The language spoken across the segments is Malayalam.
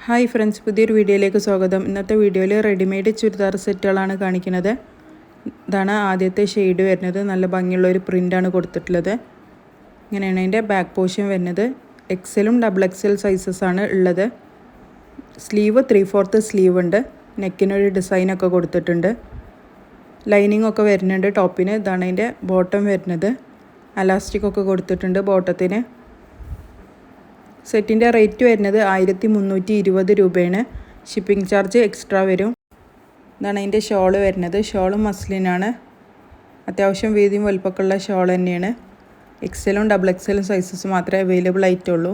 ഹായ് ഫ്രണ്ട്സ്, പുതിയൊരു വീഡിയോയിലേക്ക് സ്വാഗതം. ഇന്നത്തെ വീഡിയോയിൽ റെഡിമെയ്ഡ് ചുരിദാർ സെറ്റുകളാണ് കാണിക്കുന്നത്. ഇതാണ് ആദ്യത്തെ ഷെയ്ഡ് വരുന്നത്. നല്ല ഭംഗിയുള്ള ഒരു പ്രിൻ്റാണ് കൊടുത്തിട്ടുള്ളത്. ഇങ്ങനെയാണ് അതിൻ്റെ ബാക്ക് പോർഷൻ വരുന്നത്. എക്സലും ഡബിൾ എക്സൽ സൈസസ് ആണ് ഉള്ളത്. സ്ലീവ് 3/4 സ്ലീവ് ഉണ്ട്. നെക്കിനൊരു ഡിസൈനൊക്കെ കൊടുത്തിട്ടുണ്ട്. ലൈനിങ് ഒക്കെ വരുന്നുണ്ട് ടോപ്പിന്. ഇതാണ് അതിൻ്റെ ബോട്ടം വരുന്നത്. അലാസ്റ്റിക് ഒക്കെ കൊടുത്തിട്ടുണ്ട് ബോട്ടത്തിന്. സെറ്റിൻ്റെ റേറ്റ് വരുന്നത് 1320 രൂപയാണ്. ഷിപ്പിംഗ് ചാർജ് എക്സ്ട്രാ വരും. ഇതാണ് അതിൻ്റെ ഷോള് വരുന്നത്. ഷോളും മസ്ലിനാണ്. അത്യാവശ്യം വീതിയും വലുപ്പമൊക്കെയുള്ള ഷോൾ തന്നെയാണ്. എക്സലും ഡബിൾ എക്സലും സൈസസ് മാത്രമേ അവൈലബിൾ ആയിട്ടുള്ളൂ.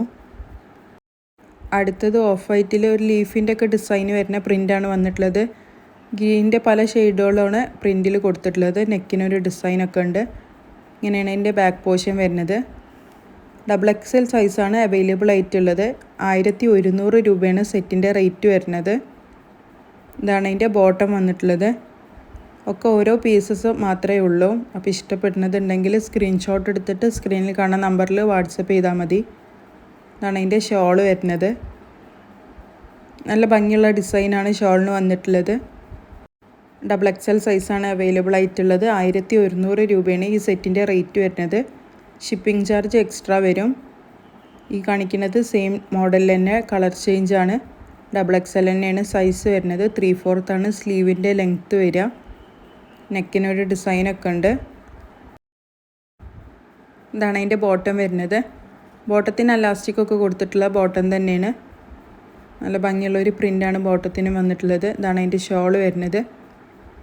അടുത്തത് ഓഫ് വൈറ്റിൽ ഒരു ലീഫിൻ്റെ ഒക്കെ ഡിസൈൻ വരുന്ന പ്രിൻ്റാണ് വന്നിട്ടുള്ളത്. ഗ്രീനിൻ്റെ പല ഷെയ്ഡുകളാണ് പ്രിൻറ്റിൽ കൊടുത്തിട്ടുള്ളത്. നെക്കിനൊരു ഡിസൈനൊക്കെ ഉണ്ട്. ഇങ്ങനെയാണ് അതിൻ്റെ ബാക്ക് പോർഷൻ വരുന്നത്. ഡബിൾ എക്സൽ സൈസാണ് അവൈലബിൾ ആയിട്ടുള്ളത്. 1100 രൂപയാണ് സെറ്റിൻ്റെ റേറ്റ് വരുന്നത്. ഇതാണ് അതിൻ്റെ ബോട്ടം വന്നിട്ടുള്ളത്. ഒക്കെ ഓരോ പീസസ് മാത്രമേ ഉള്ളൂ. അപ്പോൾ ഇഷ്ടപ്പെടുന്നതുണ്ടെങ്കിൽ സ്ക്രീൻഷോട്ട് എടുത്തിട്ട് സ്ക്രീനിൽ കാണുന്ന നമ്പറിൽ വാട്സപ്പ് ചെയ്താൽ മതി. ഇതാണ് അതിൻ്റെ ഷോൾ വരുന്നത്. നല്ല ഭംഗിയുള്ള ഡിസൈനാണ് ഷോളിന് വന്നിട്ടുള്ളത്. ഡബിൾ എക്സൽ സൈസാണ് അവൈലബിൾ ആയിട്ടുള്ളത്. 1100 രൂപയാണ് ഈ സെറ്റിൻ്റെ റേറ്റ് വരുന്നത്. ഷിപ്പിംഗ് ചാർജ് എക്സ്ട്രാ വരും. ഈ കാണിക്കുന്നത് സെയിം മോഡലിൽ തന്നെ കളർ ചേഞ്ചാണ്. ഡബിൾ എക്സൽ തന്നെയാണ് സൈസ് വരുന്നത്. 3/4 ആണ് സ്ലീവിൻ്റെ ലെങ്ത്ത് വരിക. നെക്കിനൊരു ഡിസൈനൊക്കെ ഉണ്ട്. ഇതാണ് അതിൻ്റെ ബോട്ടം വരുന്നത്. ബോട്ടത്തിന് അലാസ്റ്റിക്കൊക്കെ കൊടുത്തിട്ടുള്ള ബോട്ടം തന്നെയാണ്. നല്ല ഭംഗിയുള്ളൊരു പ്രിൻ്റാണ് ബോട്ടത്തിന് വന്നിട്ടുള്ളത്. ഇതാണ് അതിൻ്റെ ഷോള് വരുന്നത്.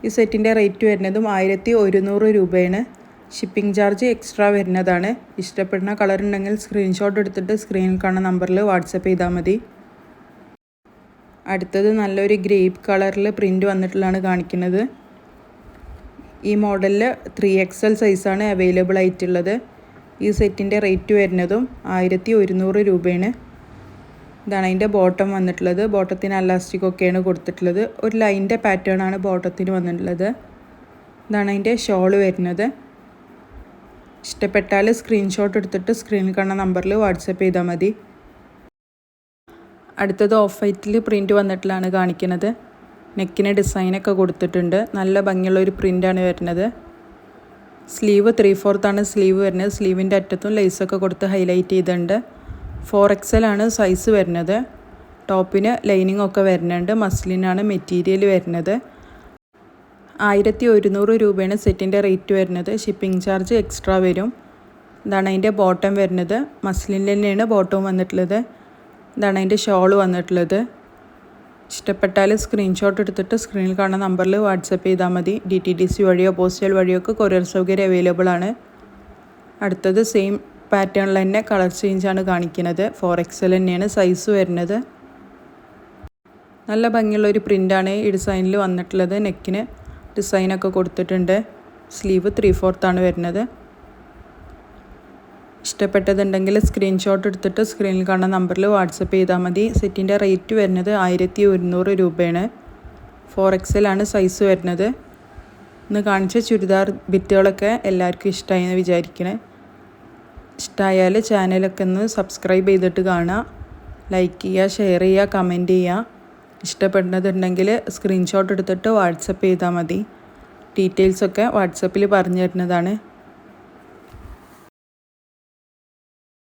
ഈ സെറ്റിൻ്റെ റേറ്റ് വരുന്നതും 1100 രൂപയാണ്. ഷിപ്പിംഗ് ചാർജ് എക്സ്ട്രാ വരുന്നതാണ്. ഇഷ്ടപ്പെടുന്ന കളർ ഉണ്ടെങ്കിൽ സ്ക്രീൻഷോട്ട് എടുത്തിട്ട് സ്ക്രീനിൽ കാണുന്ന നമ്പറിൽ വാട്സപ്പ് ചെയ്താൽ മതി. അടുത്തത് നല്ലൊരു ഗ്രേപ്പ് കളറിൽ പ്രിൻ്റ് വന്നിട്ടുള്ളതാണ് കാണിക്കുന്നത്. ഈ മോഡലിൽ 3XL സൈസാണ് അവൈലബിൾ ആയിട്ടുള്ളത്. ഈ സെറ്റിൻ്റെ റേറ്റ് വരുന്നതും 1100 രൂപയാണ്. ഇതാണ് അതിൻ്റെ ബോട്ടം വന്നിട്ടുള്ളത്. ബോട്ടത്തിന് അലാസ്റ്റിക്കൊക്കെയാണ് കൊടുത്തിട്ടുള്ളത്. ഒരു ലൈൻ്റെ പാറ്റേൺ ആണ് ബോട്ടത്തിന് വന്നിട്ടുള്ളത്. ഇതാണ് അതിൻ്റെ ഷോള് വരുന്നത്. ഇഷ്ടപ്പെട്ടാൽ സ്ക്രീൻഷോട്ട് എടുത്തിട്ട് സ്ക്രീനിൽ കാണുന്ന നമ്പറിൽ വാട്സപ്പ് ചെയ്താൽ മതി. അടുത്തത് ഓഫ് വൈറ്റിൽ പ്രിൻ്റ് വന്നിട്ടുള്ളതാണ് കാണിക്കുന്നത്. നെക്കിന് ഡിസൈനൊക്കെ കൊടുത്തിട്ടുണ്ട്. നല്ല ഭംഗിയുള്ള ഒരു പ്രിൻ്റാണ് വരുന്നത്. സ്ലീവ് 3/4 ആണ് സ്ലീവ് വരുന്നത്. സ്ലീവിൻ്റെ അറ്റത്തും ലേസൊക്കെ കൊടുത്ത് ഹൈലൈറ്റ് ചെയ്തിട്ടുണ്ട്. 4XL ആണ് സൈസ് വരുന്നത്. ടോപ്പിന് ലൈനിങ് ഒക്കെ വരുന്നുണ്ട്. മസ്ലിനാണ് മെറ്റീരിയൽ വരുന്നത്. 1100 രൂപയാണ് സെറ്റിൻ്റെ റേറ്റ് വരുന്നത്. ഷിപ്പിംഗ് ചാർജ് എക്സ്ട്രാ വരും. ഇതാണ് അതിൻ്റെ ബോട്ടം വരുന്നത്. മസ്ലിൻ തന്നെയാണ് ബോട്ടവും വന്നിട്ടുള്ളത്. ഇതാണ് അതിൻ്റെ ഷോള് വന്നിട്ടുള്ളത്. ഇഷ്ടപ്പെട്ടാൽ സ്ക്രീൻഷോട്ട് എടുത്തിട്ട് സ്ക്രീനിൽ കാണുന്ന നമ്പറിൽ വാട്സപ്പ് ചെയ്താൽ മതി. DTDC വഴിയോ പോസ്റ്റൽ വഴിയോ ഒക്കെ കൊറിയർ സൗകര്യം അവൈലബിൾ ആണ്. അടുത്തത് സെയിം പാറ്റേണിൽ തന്നെ കളർ ചേഞ്ചാണ് കാണിക്കുന്നത്. 4XL തന്നെയാണ് സൈസ് വരുന്നത്. നല്ല ഭംഗിയുള്ളൊരു പ്രിൻ്റാണ് ഈ ഡിസൈനിൽ വന്നിട്ടുള്ളത്. നെക്കിന് ഡിസൈനൊക്കെ കൊടുത്തിട്ടുണ്ട്. സ്ലീവ് 3/4 ആണ് വരുന്നത്. ഇഷ്ടപ്പെട്ടതുണ്ടെങ്കിൽ സ്ക്രീൻഷോട്ട് എടുത്തിട്ട് സ്ക്രീനിൽ കാണുന്ന നമ്പറിൽ വാട്സപ്പ് ചെയ്താൽ മതി. സെറ്റിൻ്റെ റേറ്റ് വരുന്നത് 1100 രൂപയാണ്. 4XL ആണ് സൈസ് വരുന്നത്. ഇന്ന് കാണിച്ച ചുരിദാർ ബിറ്റുകളൊക്കെ എല്ലാവർക്കും ഇഷ്ടമായി എന്ന് വിചാരിക്കണേ. ഇഷ്ടമായാൽ ചാനലൊക്കെ ഒന്ന് സബ്സ്ക്രൈബ് ചെയ്തിട്ട് കാണുക. ലൈക്ക് ചെയ്യുക, ഷെയർ ചെയ്യുക, കമൻറ്റ് ചെയ്യുക. ഇഷ്ടപ്പെടുന്നതുണ്ടെങ്കിൽ സ്ക്രീൻഷോട്ട് എടുത്തിട്ട് വാട്സപ്പ് ചെയ്താൽ മതി. ഡീറ്റെയിൽസൊക്കെ വാട്സപ്പിൽ പറഞ്ഞു തരുന്നതാണ്.